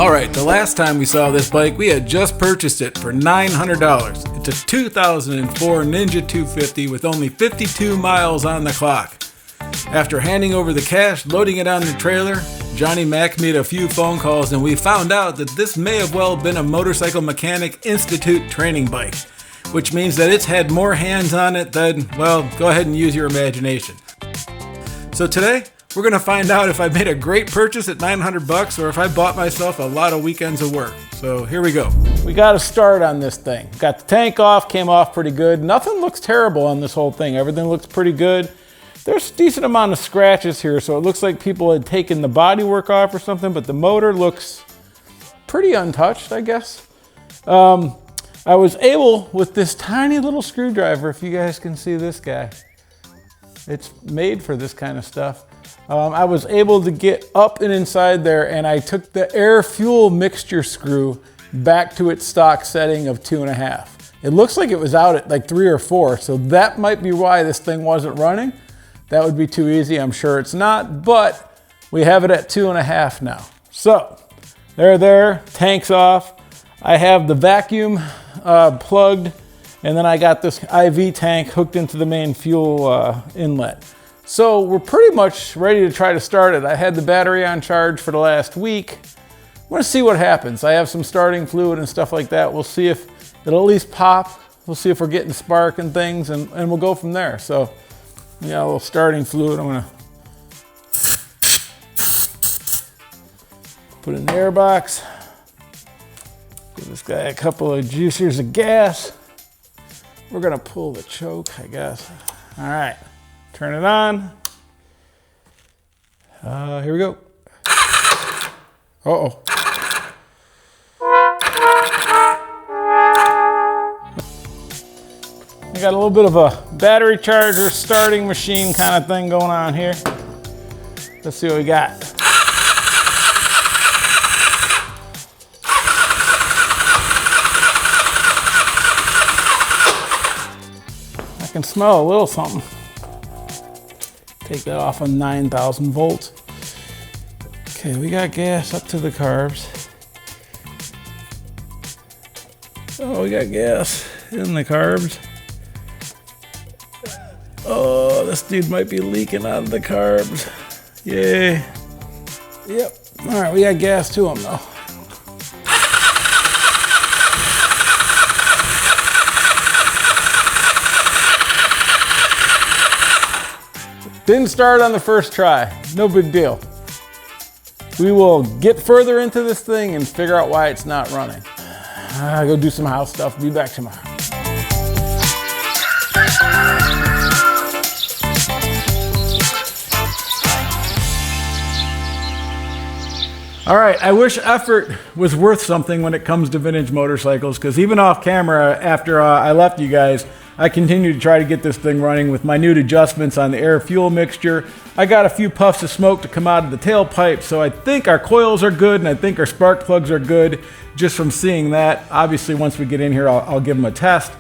Alright, the last time we saw this bike, we had just purchased it for $900. It's a 2004 Ninja 250 with only 52 miles on the clock. After handing over the cash, loading it on the trailer, Johnny Mac made a few phone calls and we found out that this may have well been a Motorcycle Mechanic Institute training bike, which means that it's had more hands on it than, well, go ahead and use your imagination. So today, we're going to find out if I made a great purchase at $900 or if I bought myself a lot of weekends of work. So here we go. We got a start on this thing. Got the tank off, came off pretty good. Nothing looks terrible on this whole thing. Everything looks pretty good. There's a decent amount of scratches here, so it looks like people had taken the bodywork off or something, but the motor looks pretty untouched, I guess. I was able, with this tiny little screwdriver, if you guys can see this guy, it's made for this kind of stuff. I was able to get up and inside there, and I took the air-fuel mixture screw back to its stock setting of 2.5. It looks like it was out at like 3 or 4, so that might be why this thing wasn't running. That would be too easy, I'm sure it's not, but we have it at 2.5 now. So, there, tank's off. I have the vacuum plugged, and then I got this IV tank hooked into the main fuel inlet. So we're pretty much ready to try to start it. I had the battery on charge for the last week. I'm gonna see what happens. I have some starting fluid and stuff like that. We'll see if it'll at least pop. We'll see if we're getting spark and things, and we'll go from there. So, yeah, a little starting fluid. I'm gonna put in the air box. Give this guy a couple of juicers of gas. We're gonna pull the choke, I guess. All right. Turn it on. Here we go. Uh-oh. I got a little bit of a battery charger starting machine kind of thing going on here. Let's see what we got. I can smell a little something. Take that off on 9,000 volts. Okay, we got gas up to the carbs. Oh, we got gas in the carbs. Oh, this dude might be leaking out of the carbs. Yay. Yep. All right, we got gas to them though. Didn't start on the first try. No big deal. We will get further into this thing and figure out why it's not running. Go do some house stuff. Be back tomorrow. All right, I wish effort was worth something when it comes to vintage motorcycles, because even off camera, after I left you guys, I continued to try to get this thing running with minute adjustments on the air-fuel mixture. I got a few puffs of smoke to come out of the tailpipe, so I think our coils are good and I think our spark plugs are good just from seeing that. Obviously, once we get in here, I'll give them a test,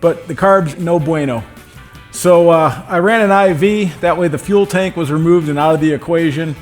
but the carbs, no bueno. So I ran an IV, that way the fuel tank was removed and out of the equation.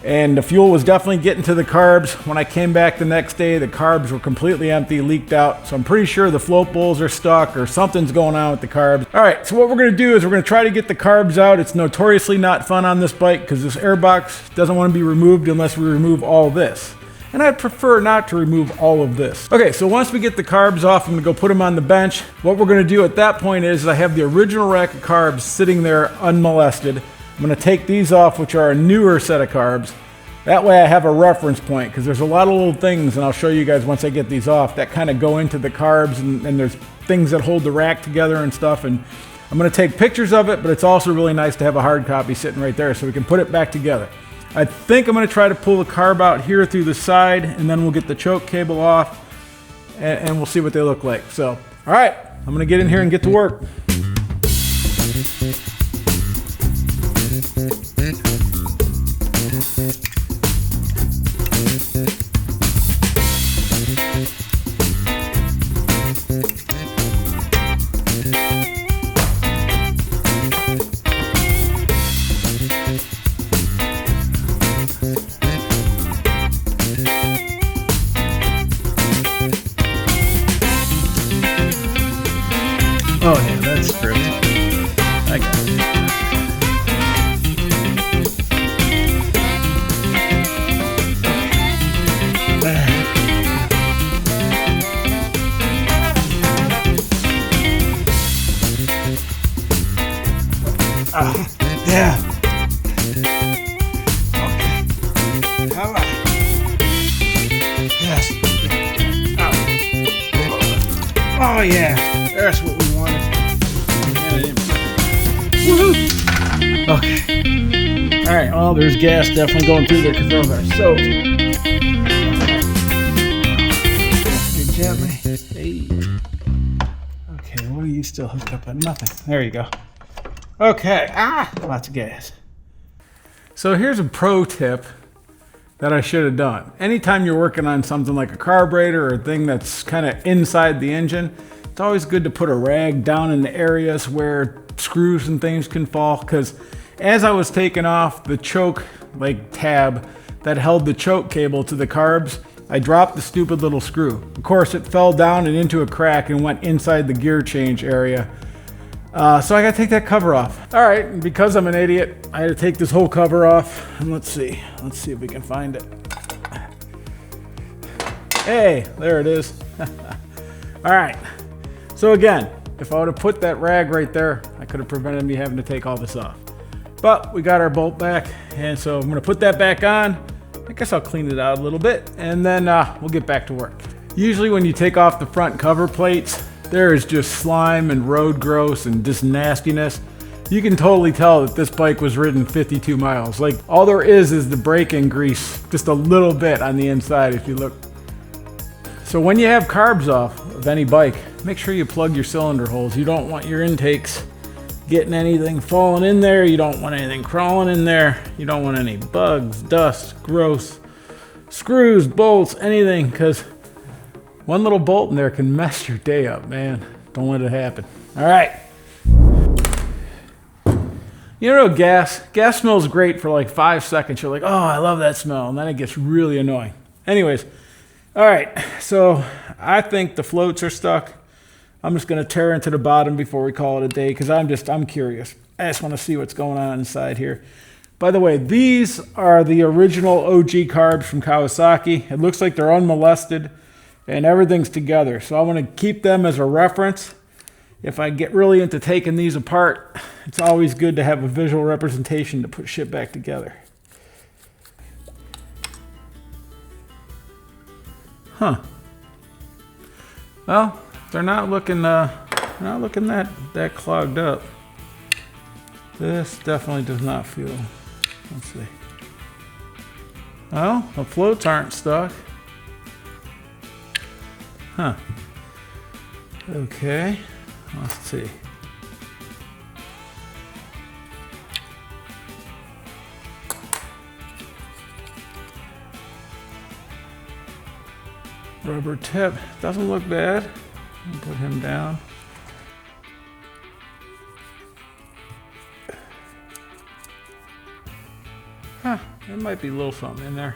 And the fuel was definitely getting to the carbs. When I came back the next day, the carbs were completely empty, leaked out. So I'm pretty sure the float bowls are stuck or something's going on with the carbs. All right, so what we're gonna do is we're gonna try to get the carbs out. It's notoriously not fun on this bike because this air box doesn't want to be removed unless we remove all this. And I'd prefer not to remove all of this. Okay, so once we get the carbs off, I'm gonna go put them on the bench. What we're gonna do at that point is I have the original rack of carbs sitting there unmolested. I'm gonna take these off, which are a newer set of carbs. That way I have a reference point, because there's a lot of little things, and I'll show you guys once I get these off, that kind of go into the carbs, and there's things that hold the rack together and stuff. And I'm gonna take pictures of it, but it's also really nice to have a hard copy sitting right there so we can put it back together. I think I'm gonna try to pull the carb out here through the side, and then we'll get the choke cable off, and we'll see what they look like. So, all right, I'm gonna get in here and get to work. Oh yeah, that's what we wanted. Woohoo! Okay. All right. Well, there's gas definitely going through there because those are soaked. Gently. Hey. Okay. What are you still hooked up on? Nothing. There you go. Okay. Lots of gas. So here's a pro tip that I should have done. Anytime you're working on something like a carburetor or a thing that's kind of inside the engine, it's always good to put a rag down in the areas where screws and things can fall, because as I was taking off the choke tab that held the choke cable to the carbs, I dropped the stupid little screw. Of course, it fell down and into a crack and went inside the gear change area. So I gotta take that cover off. All right, and because I'm an idiot, I had to take this whole cover off. And let's see if we can find it. Hey, there it is. All right, so again, if I would have put that rag right there, I could have prevented me having to take all this off. But we got our bolt back, and so I'm gonna put that back on. I guess I'll clean it out a little bit, and then we'll get back to work. Usually when you take off the front cover plates, there is just slime and road growth and just nastiness. You can totally tell that this bike was ridden 52 miles. Like, all there is the braking grease, just a little bit on the inside if you look. So when you have carbs off of any bike, make sure you plug your cylinder holes. You don't want your intakes getting anything falling in there. You don't want anything crawling in there. You don't want any bugs, dust, growth, screws, bolts, anything, because one little bolt in there can mess your day up, man. Don't let it happen. All right. You know, gas smells great for like 5 seconds. You're like, oh, I love that smell. And then it gets really annoying. Anyways, all right. So I think the floats are stuck. I'm just going to tear into the bottom before we call it a day because I'm curious. I just want to see what's going on inside here. By the way, these are the original OG carbs from Kawasaki. It looks like they're unmolested and everything's together. So I want to keep them as a reference. If I get really into taking these apart, it's always good to have a visual representation to put shit back together. Huh. Well, they're not looking that clogged up. This definitely does not feel. Let's see. Well, the floats aren't stuck. Huh. Okay. Let's see. Rubber tip. Doesn't look bad. I'll put him down. Huh. There might be a little something in there.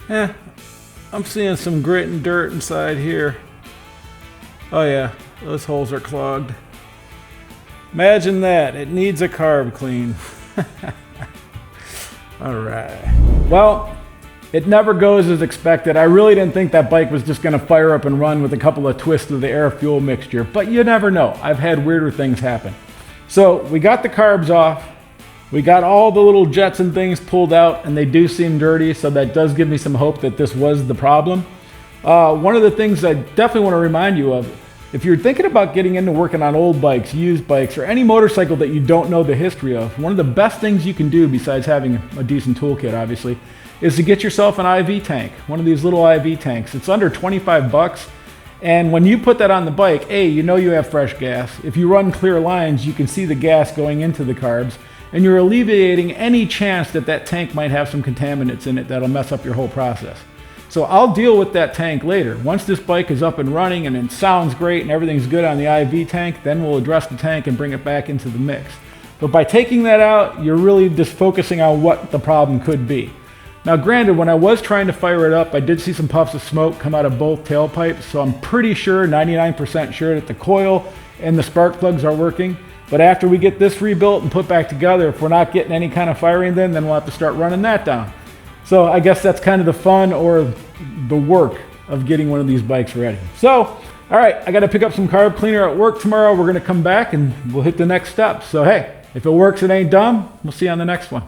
Yeah, I'm seeing some grit and dirt inside here. Oh yeah, those holes are clogged. Imagine that, it needs a carb clean. All right. Well, it never goes as expected. I really didn't think that bike was just gonna fire up and run with a couple of twists of the air-fuel mixture, but you never know. I've had weirder things happen. So we got the carbs off. We got all the little jets and things pulled out, and they do seem dirty, so that does give me some hope that this was the problem. One of the things I definitely want to remind you of, if you're thinking about getting into working on old bikes, used bikes, or any motorcycle that you don't know the history of, one of the best things you can do, besides having a decent toolkit, obviously, is to get yourself an IV tank, one of these little IV tanks. It's under 25 bucks. And when you put that on the bike, you know you have fresh gas. If you run clear lines, you can see the gas going into the carbs, and you're alleviating any chance that that tank might have some contaminants in it that'll mess up your whole process. So I'll deal with that tank later. Once this bike is up and running and it sounds great and everything's good on the IV tank, then we'll address the tank and bring it back into the mix. But by taking that out, you're really just focusing on what the problem could be. Now granted, when I was trying to fire it up, I did see some puffs of smoke come out of both tailpipes, so I'm pretty sure, 99% sure, that the coil and the spark plugs are working. But after we get this rebuilt and put back together, if we're not getting any kind of firing then we'll have to start running that down. So I guess that's kind of the fun or the work of getting one of these bikes ready. So, all right, I got to pick up some carb cleaner at work tomorrow. We're going to come back and we'll hit the next step. So hey, if it works, it ain't dumb. We'll see you on the next one.